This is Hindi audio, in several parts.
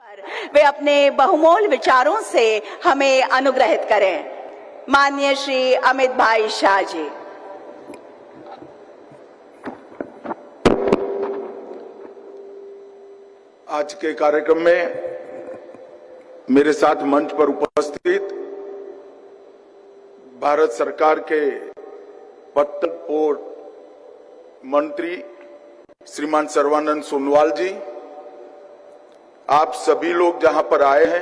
वे अपने बहुमूल्य विचारों से हमें अनुग्रहित करें। माननीय श्री अमित भाई शाह जी। आज के कार्यक्रम में मेरे साथ मंच पर उपस्थित भारत सरकार के पत्तन पोर्ट मंत्री श्रीमान सर्बानंद सोनोवाल जी, आप सभी लोग जहां पर आए हैं,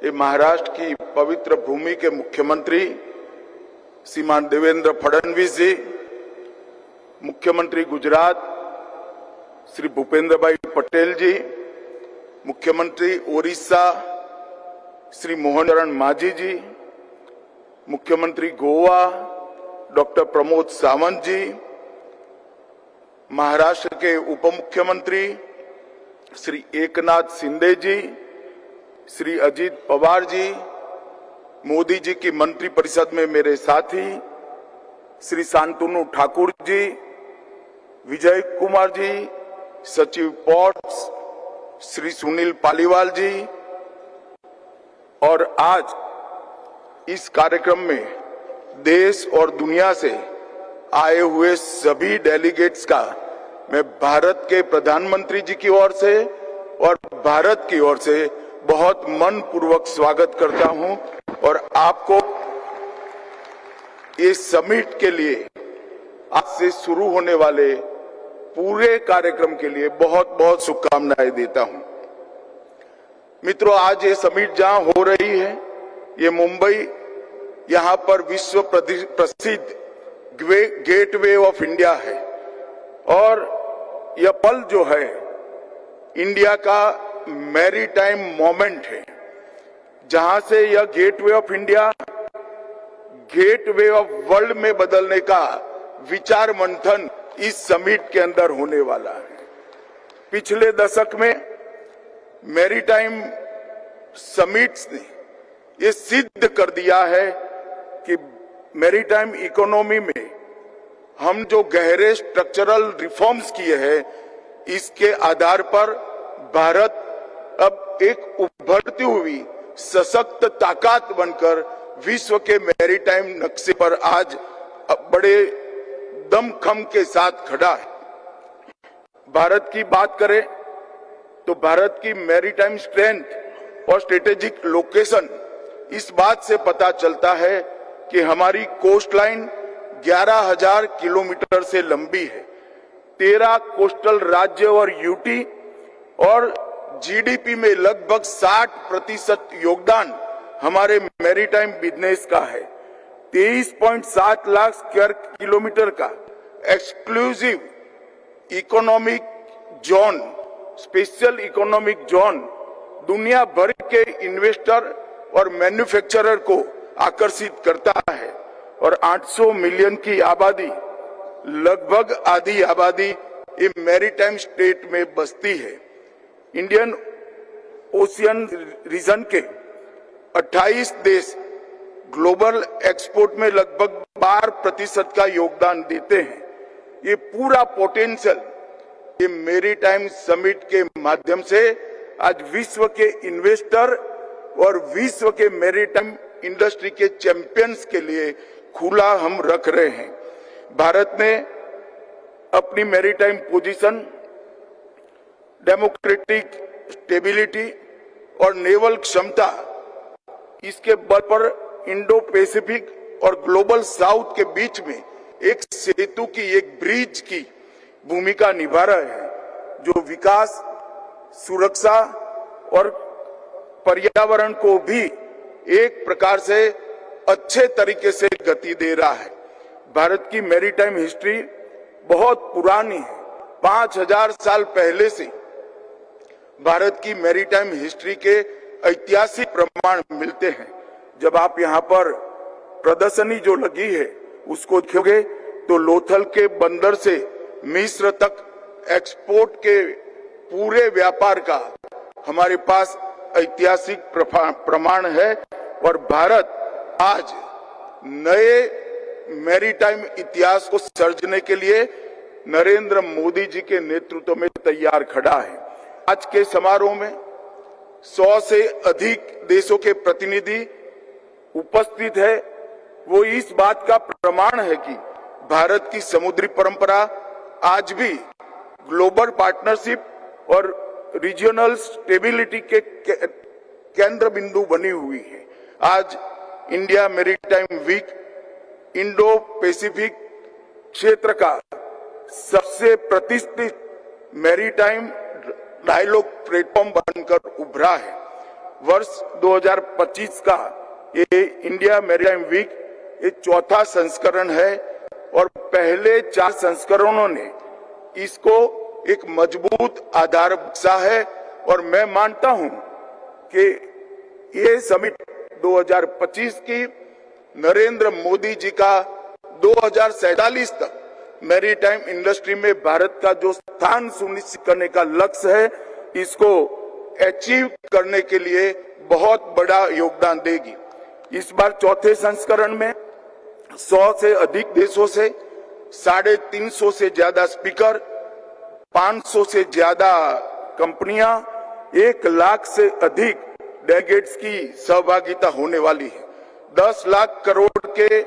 ये महाराष्ट्र की पवित्र भूमि के मुख्यमंत्री श्रीमान देवेंद्र फडणवीस जी, मुख्यमंत्री गुजरात श्री भूपेंद्र भाई पटेल जी, मुख्यमंत्री ओडिशा श्री मोहन चरण मांझी जी, मुख्यमंत्री गोवा डॉक्टर प्रमोद सावंत जी, महाराष्ट्र के उप मुख्यमंत्री श्री एकनाथ शिंदे जी, श्री अजीत पवार जी, मोदी जी की मंत्रिपरिषद में मेरे साथी श्री शांतनु ठाकुर जी, विजय कुमार जी, सचिव पोर्ट्स श्री सुनील पालीवाल जी, और आज इस कार्यक्रम में देश और दुनिया से आए हुए सभी डेलीगेट्स का मैं भारत के प्रधानमंत्री जी की ओर से और भारत की ओर से बहुत मन पूर्वक स्वागत करता हूं और आपको इस समिट के लिए आज से शुरू होने वाले पूरे कार्यक्रम के लिए बहुत बहुत शुभकामनाएं देता हूं। मित्रों, आज ये समिट जहां हो रही है, ये मुंबई, यहां पर विश्व प्रसिद्ध गेटवे ऑफ इंडिया है और यह पल जो है इंडिया का मैरीटाइम मोमेंट है, जहां से यह gateway of India gateway of world में बदलने का विचार मंथन इस समिट के अंदर होने वाला है। पिछले दशक में मैरीटाइम समिट्स ने ये सिद्ध कर दिया है कि मैरीटाइम इकोनॉमी में हम जो गहरे स्ट्रक्चरल रिफॉर्म्स किए हैं, इसके आधार पर भारत अब एक उभरती हुई सशक्त ताकत बनकर विश्व के मैरीटाइम नक्शे पर आज बड़े दमखम के साथ खड़ा है। भारत की बात करें तो भारत की मैरीटाइम स्ट्रेंथ और स्ट्रेटेजिक लोकेशन इस बात से पता चलता है कि हमारी कोस्ट लाइन 11,000 किलोमीटर से लंबी है। 13 कोस्टल राज्य और यूटी और जीडीपी में लगभग 60% योगदान हमारे मैरीटाइम बिजनेस का है। 23.7 लाख स्क्वायर किलोमीटर का exclusive economic zone, special economic zone दुनिया भर के इन्वेस्टर और मैन्युफैक्चरर को आकर्षित करता है और 800 मिलियन की आबादी, लगभग आधी आबादी ये मैरीटाइम स्टेट में बसती है। इंडियन ओशियन रीजन के 28 देश ग्लोबल एक्सपोर्ट में लगभग 12% का योगदान देते हैं। ये पूरा पोटेंशियल ये मैरीटाइम समिट के माध्यम से आज विश्व के इन्वेस्टर और विश्व के मैरीटाइम इंडस्ट्री के चैंपियंस के लिए खुला हम रख रहे हैं। भारत ने अपनी मैरीटाइम पोजीशन, डेमोक्रेटिक स्टेबिलिटी और नेवल क्षमता, इसके बल पर इंडो पैसिफिक और ग्लोबल साउथ के बीच में एक सेतु की, एक ब्रिज की भूमिका निभा रहे हैं, जो विकास, सुरक्षा और पर्यावरण को भी एक प्रकार से अच्छे तरीके से गति दे रहा है। भारत की मैरीटाइम हिस्ट्री बहुत पुरानी है। 5000 साल पहले से भारत की मैरीटाइम हिस्ट्री के ऐतिहासिक प्रमाण मिलते हैं। जब आप यहाँ पर प्रदर्शनी जो लगी है उसको देखोगे तो लोथल के बंदर से मिस्र तक एक्सपोर्ट के पूरे व्यापार का हमारे पास ऐतिहासिक प्रमाण है और भारत आज नए मैरीटाइम इतिहास को सर्जने के लिए नरेंद्र मोदी जी के नेतृत्व में तैयार खड़ा है। आज के समारोह में 100 से अधिक देशों के प्रतिनिधि उपस्थित है, वो इस बात का प्रमाण है कि भारत की समुद्री परंपरा आज भी ग्लोबल पार्टनरशिप और रीजनल स्टेबिलिटी के केंद्र बिंदु बनी हुई है। आज India maritime week Indo Pacific क्षेत्र का सबसे प्रतिष्ठित मैरीटाइम डायलॉग प्लेटफॉर्म बनकर उभरा है। वर्ष 2025 का ये इंडिया मैरीटाइम वीक ये चौथा संस्करण है और पहले 4 संस्करणों ने इसको एक मजबूत आधार बख्शा है और मैं मानता हूं कि ये समिट 2025 की नरेंद्र मोदी जी का 2047 तक मैरीटाइम इंडस्ट्री में भारत का जो स्थान सुनिश्चित करने का लक्ष्य है, इसको अचीव करने के लिए बहुत बड़ा योगदान देगी। इस बार चौथे संस्करण में 100 से अधिक देशों से 350 से ज्यादा स्पीकर, 500 से ज्यादा कंपनियां, 1 लाख से अधिक डेलीगेट्स की सहभागिता होने वाली है। 10 लाख करोड़ के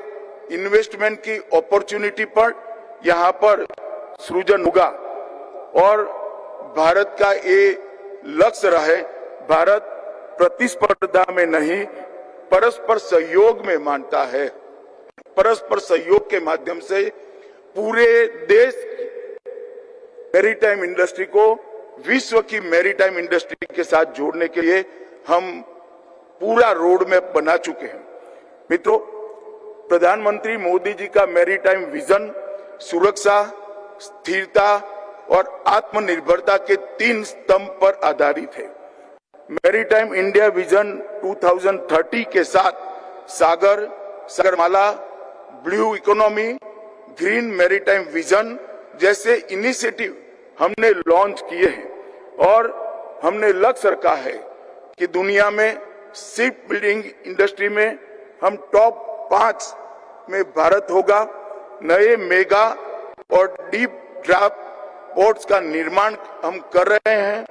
इन्वेस्टमेंट की अपॉर्चुनिटी पर यहाँ पर सृजन होगा और भारत का ये लक्ष्य रहे, भारत प्रतिस्पर्धा में नहीं परस्पर सहयोग में मानता है। परस्पर सहयोग के माध्यम से पूरे देश मैरीटाइम इंडस्ट्री को विश्व की मैरीटाइम इंडस्ट्री के साथ जोड़ने के लिए हम पूरा रोड मैप बना चुके हैं। मित्रों, प्रधानमंत्री मोदी जी का मैरीटाइम विजन सुरक्षा, स्थिरता और आत्मनिर्भरता के 3 स्तंभ पर आधारित है। मैरीटाइम इंडिया विजन 2030 के साथ Sagarmala, blue economy, green maritime vision जैसे इनिशिएटिव हमने लॉन्च किए हैं और हमने लक्ष्य रखा है कि दुनिया में शिप बिल्डिंग इंडस्ट्री में हम टॉप 5 में भारत होगा। नए मेगा और डीप ड्राफ्ट पोर्ट्स का निर्माण हम कर रहे हैं।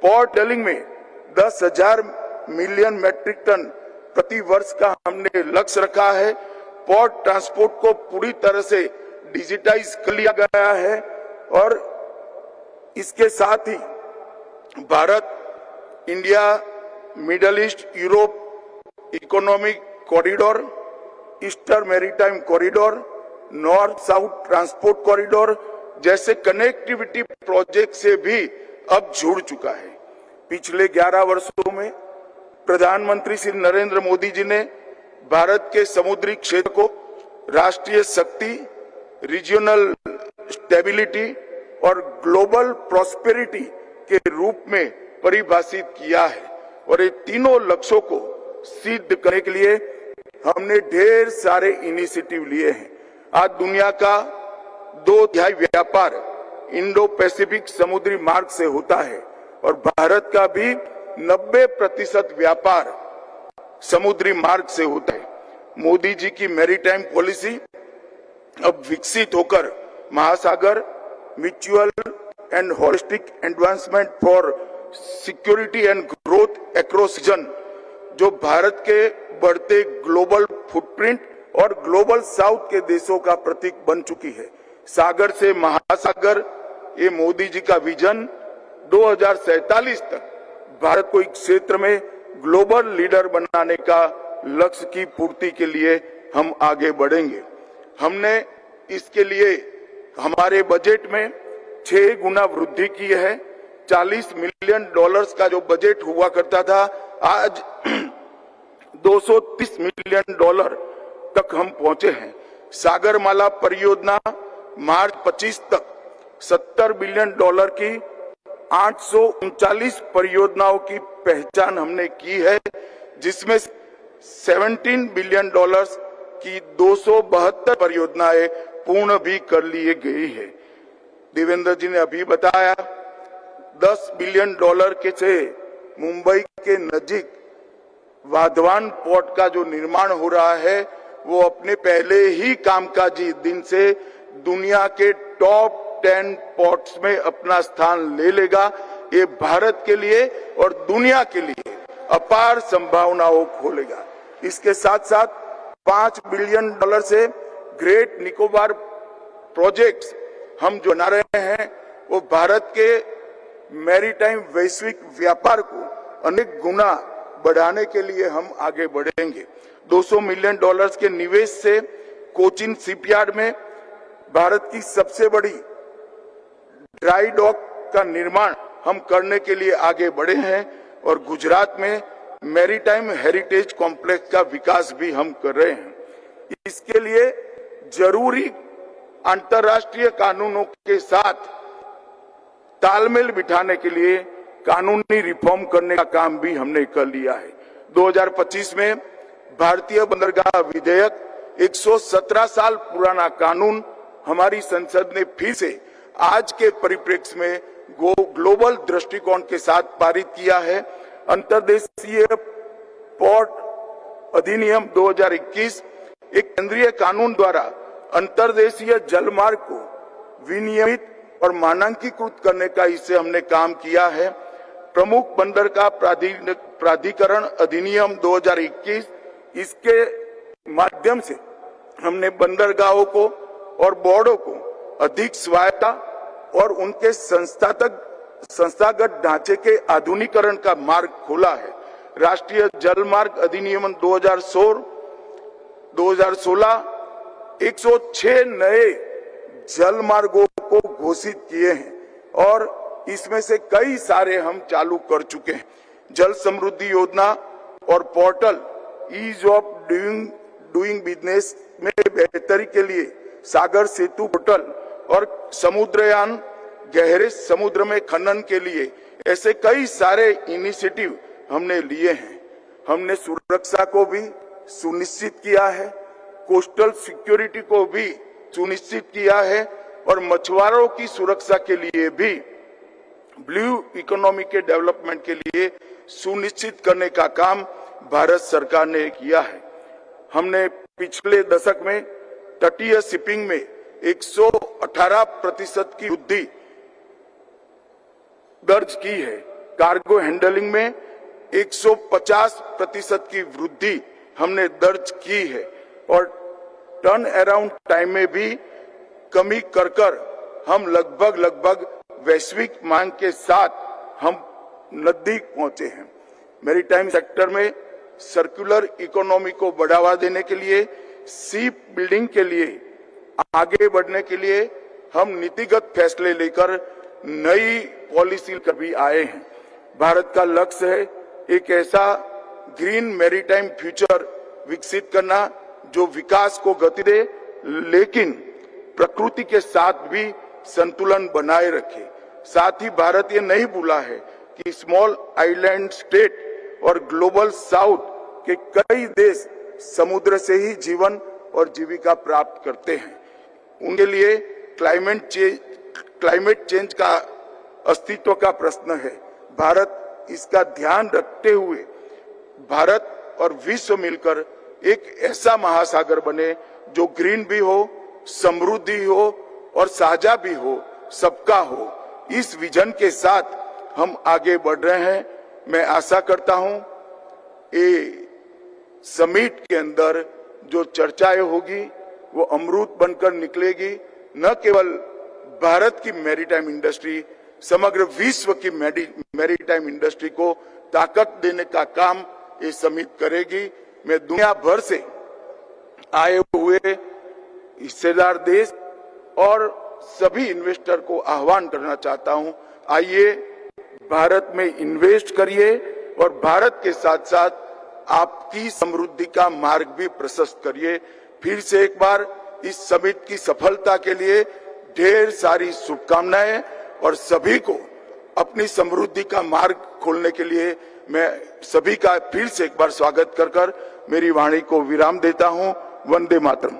पोर्ट डीलिंग में 10,000 मिलियन मैट्रिक टन प्रति वर्ष का हमने लक्ष्य रखा है। पोर्ट ट्रांसपोर्ट को पूरी तरह से डिजिटाइज कर लिया गया है और इसके साथ ही Bharat India Middle East Europe economic corridor, eastern maritime corridor, north south transport corridor जैसे कनेक्टिविटी प्रोजेक्ट से भी अब जुड़ चुका है। पिछले 11 वर्षों में प्रधानमंत्री श्री नरेंद्र मोदी जी ने भारत के समुद्री क्षेत्र को राष्ट्रीय शक्ति, रीजनल स्टेबिलिटी और ग्लोबल प्रॉस्पेरिटी के रूप में परिभाषित किया है और ये तीनों लक्ष्यों को सिद्ध करने के लिए हमने ढेर सारे इनिशिएटिव लिए हैं। आज दुनिया का 2/3 व्यापार इंडो पैसिफिक समुद्री मार्ग से होता है और भारत का भी 90% व्यापार समुद्री मार्ग से होता है। मोदी जी की मैरीटाइम पॉलिसी अब विकसित होकर Mahasagar, mutual and holistic advancement for security and growth across region, जो भारत के बढ़ते ग्लोबल फुटप्रिंट और ग्लोबल साउथ के देशों का प्रतीक बन चुकी है। सागर से महासागर, ये मोदी जी का विजन 2047 तक भारत को इस क्षेत्र में ग्लोबल लीडर बनाने का लक्ष्य की पूर्ति के लिए हम आगे बढ़ेंगे। हमने इसके लिए हमारे बजट में 6 गुना वृद्धि की है। $40 मिलियन का जो बजट हुआ करता था, आज $230 मिलियन तक हम पहुंचे हैं। सागरमाला परियोजना मार्च 25 तक $70 बिलियन की 839 परियोजनाओं की पहचान हमने की है, जिसमें $17 बिलियन की 272 परियोजनाएं पूर्ण भी कर ली गई है। देवेंद्र जी ने अभी बताया $10 बिलियन के से मुंबई के नजीक वाधवान पोर्ट का जो निर्माण हो रहा है, वो अपने पहले ही कामकाजी दिन से दुनिया के टॉप टॉप 10 पोर्ट्स में अपना स्थान ले लेगा। ये भारत के लिए और दुनिया के लिए अपार संभावनाओं खोलेगा। इसके साथ साथ $5 बिलियन से ग्रेट निकोबार प्रोजेक्ट्स हम जो बना रहे हैं वो भारत के मैरीटाइम वैश्विक व्यापार को अनेक गुना बढ़ाने के लिए हम आगे बढ़ेंगे। $200 मिलियन के निवेश से कोचिन शिपयार्ड में भारत की सबसे बड़ी ड्राई डॉक का निर्माण हम करने के लिए आगे बढ़े हैं और गुजरात में मैरीटाइम हेरिटेज कॉम्प्लेक्स का विकास भी हम कर रहे हैं। इसके लिए जरूरी अंतर्राष्ट्रीय कानूनों के साथ तालमेल बिठाने के लिए कानूनी रिफॉर्म करने का काम भी हमने कर लिया है। 2025 में भारतीय बंदरगाह विधेयक 117 साल पुराना कानून हमारी संसद ने फिर से आज के परिप्रेक्ष्य में ग्लोबल दृष्टिकोण के साथ पारित किया है। अंतर्देशीय पोर्ट अधिनियम 2021 एक केंद्रीय कानून द्वारा अंतर्देशीय जलमार्ग को विनियमित और मानकीकृत करने का इससे हमने काम किया है। प्रमुख बंदरगाह प्राधिकरण अधिनियम 2021 इसके माध्यम से हमने बंदरगाहों को और बोर्डों को अधिक स्वायत्ता और उनके संस्थागत ढांचे के आधुनिकीकरण का मार्ग खोला है। राष्ट्रीय जलमार्ग अधिनियम 2016 106 नए जल मार्गों को घोषित किए हैं और इसमें से कई सारे हम चालू कर चुके हैं। जल समृद्धि योजना और portal ease of doing business में बेहतरी के लिए सागर सेतु पोर्टल और समुद्रयान गहरे समुद्र में खनन के लिए ऐसे कई सारे इनिशिएटिव हमने लिए हैं। हमने सुरक्षा को भी सुनिश्चित किया है, कोस्टल सिक्योरिटी को भी सुनिश्चित किया है और मछुआरों की सुरक्षा के लिए भी ब्लू इकोनॉमी के डेवलपमेंट के लिए सुनिश्चित करने का काम भारत सरकार ने किया है। हमने पिछले दशक में तटीय शिपिंग में 118% की वृद्धि दर्ज की है। कार्गो हैंडलिंग में 150% की वृद्धि हमने दर्ज की है और टर्न अराउंड टाइम में भी कमी कर हम लगभग वैश्विक मांग के साथ हम नजदीक पहुंचे हैं। मैरीटाइम सेक्टर में सर्कुलर इकोनॉमी को बढ़ावा देने के लिए, शिप बिल्डिंग के लिए आगे बढ़ने के लिए हम नीतिगत फैसले लेकर नई पॉलिसी कर भी आए हैं। भारत का लक्ष्य है एक ऐसा ग्रीन मैरीटाइम फ्यूचर विकसित करना जो विकास को गति दे लेकिन प्रकृति के साथ भी संतुलन बनाए रखे। साथ ही भारत ये नहीं भूला है कि स्मॉल आइलैंड स्टेट और ग्लोबल साउथ के कई देश समुद्र से ही जीवन और जीविका प्राप्त करते हैं। उनके लिए क्लाइमेट चेंज का अस्तित्व का प्रश्न है। भारत इसका ध्यान रखते हुए भारत और विश्व मिलकर एक ऐसा महासागर बने जो ग्रीन भी हो, समृद्धि हो और साझा भी हो, सबका हो। इस विजन के साथ हम आगे बढ़ रहे हैं। मैं आशा करता हूं ये समिट के अंदर जो चर्चाएं होगी वो अमृत बनकर निकलेगी। न केवल भारत की मैरीटाइम इंडस्ट्री, समग्र विश्व की मैरीटाइम इंडस्ट्री को ताकत देने का काम ये समिट करेगी। मैं दुनिया भर से आए हुए हिस्सेदार देश और सभी इन्वेस्टर को आह्वान करना चाहता हूं, आइए भारत में इन्वेस्ट करिए और भारत के साथ साथ आपकी समृद्धि का मार्ग भी प्रशस्त करिए। फिर से एक बार इस समिट की सफलता के लिए ढेर सारी शुभकामनाएं और सभी को अपनी समृद्धि का मार्ग खोलने के लिए मैं सभी का फिर से एक बार स्वागत कर मेरी वाणी को विराम देता हूं। वंदे मातरम।